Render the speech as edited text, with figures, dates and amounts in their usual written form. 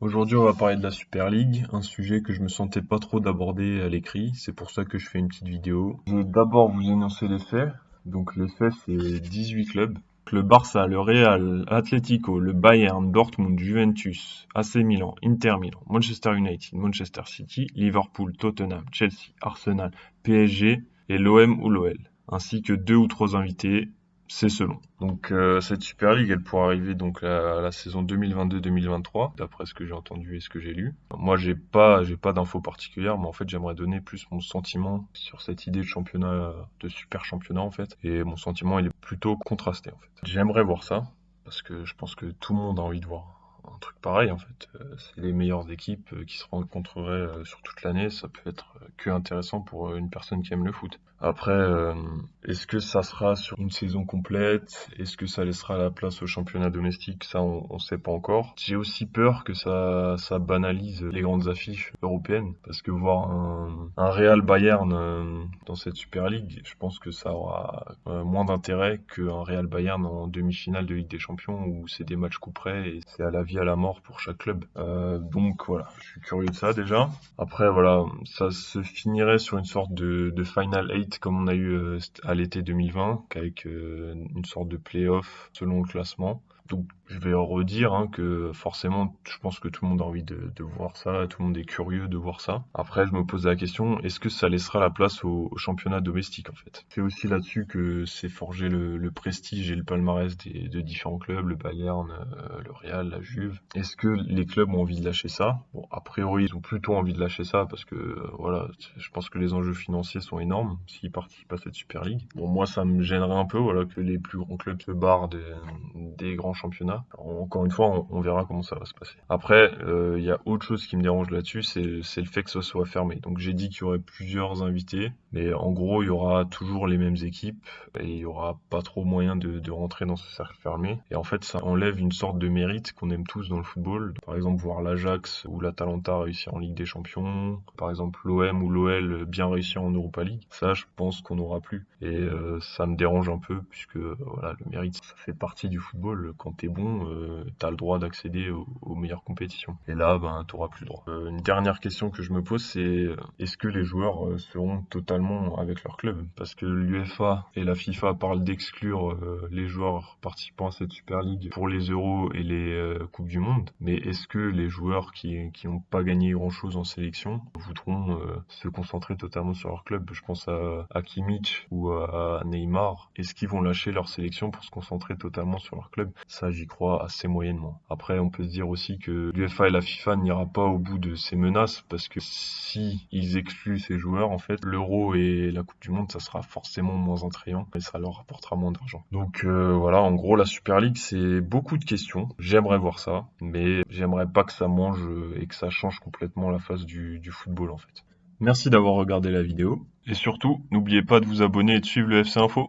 Aujourd'hui, on va parler de la Super League, un sujet que je me sentais pas trop d'aborder à l'écrit, c'est pour ça que je fais une petite vidéo. Je vais d'abord vous énoncer les faits. Donc les faits, c'est 18 clubs. Le Barça, le Real, Atlético, le Bayern, Dortmund, Juventus, AC Milan, Inter Milan, Manchester United, Manchester City, Liverpool, Tottenham, Chelsea, Arsenal, PSG et l'OM ou l'OL, ainsi que deux ou trois invités, c'est selon. Donc cette Super League, elle pourrait arriver donc à la saison 2022-2023, d'après ce que j'ai entendu et ce que j'ai lu. Moi, j'ai pas d'infos particulières, mais en fait, j'aimerais donner plus mon sentiment sur cette idée de championnat, de super championnat en fait. Et mon sentiment, il est plutôt contrasté en fait. J'aimerais voir ça parce que je pense que tout le monde a envie de voir un truc pareil en fait. C'est les meilleures équipes qui se rencontreraient sur toute l'année. Ça peut être que intéressant pour une personne qui aime le foot. Après, est-ce que ça sera sur une saison complète? Est-ce que ça laissera la place au championnat domestique? Ça, on sait pas encore. J'ai aussi peur que ça banalise les grandes affiches européennes, parce que voir un Real Bayern dans cette Super League, je pense que ça aura moins d'intérêt qu'un Real Bayern en demi-finale de Ligue des Champions, où c'est des matchs coup près et c'est à la vie à la mort pour chaque club. Donc voilà, je suis curieux de ça déjà. Après, voilà, ça se finirait sur une sorte de Final 8 comme on a eu à l'été 2020, avec une sorte de play-off selon le classement. Donc je vais en redire hein, que forcément, je pense que tout le monde a envie de voir ça, tout le monde est curieux de voir ça. Après, je me pose la question, est-ce que ça laissera la place au championnat domestique en fait? C'est aussi là-dessus que s'est forgé le prestige et le palmarès de différents clubs, le Bayern, le Real, la Juve. Est-ce que les clubs ont envie de lâcher ça? Bon, a priori, ils ont plutôt envie de lâcher ça parce que voilà, je pense que les enjeux financiers sont énormes s'ils participent à cette Super League. Bon, moi, ça me gênerait un peu, voilà, que les plus grands clubs se barrent des grands championnats. Alors, encore une fois, on verra comment ça va se passer. Après, il y a autre chose qui me dérange là-dessus, c'est le fait que ce soit fermé. Donc j'ai dit qu'il y aurait plusieurs invités, mais en gros, il y aura toujours les mêmes équipes et il y aura pas trop moyen de rentrer dans ce cercle fermé. Et en fait, ça enlève une sorte de mérite qu'on aime tous dans le football. Par exemple, voir l'Ajax ou l'Atalanta réussir en Ligue des Champions. Par exemple, l'OM ou l'OL bien réussir en Europa League. Ça, je pense qu'on n'aura plus. Et ça me dérange un peu puisque voilà, le mérite, ça fait partie du football. Quand t'es bon, t'as le droit d'accéder aux meilleures compétitions. Et là, ben, t'auras plus le droit. Une dernière question que je me pose, c'est est-ce que les joueurs seront totalement avec leur club? Parce que l'UEFA et la FIFA parlent d'exclure les joueurs participant à cette Super League pour les Euros et les Coupes du Monde. Mais est-ce que les joueurs qui n'ont pas gagné grand-chose en sélection voudront se concentrer totalement sur leur club? Je pense à Kimmich ou à Neymar. Est-ce qu'ils vont lâcher leur sélection pour se concentrer totalement sur leur club? Ça, j'y crois assez moyennement. Après, on peut se dire aussi que l'UEFA et la FIFA n'ira pas au bout de ces menaces parce que si ils excluent ces joueurs, en fait, l'Euro et la Coupe du Monde, ça sera forcément moins attrayant et ça leur rapportera moins d'argent. Donc voilà, en gros, la Super League, c'est beaucoup de questions. J'aimerais voir ça, mais j'aimerais pas que ça mange et que ça change complètement la face du football, en fait. Merci d'avoir regardé la vidéo. Et surtout, n'oubliez pas de vous abonner et de suivre le FC Info.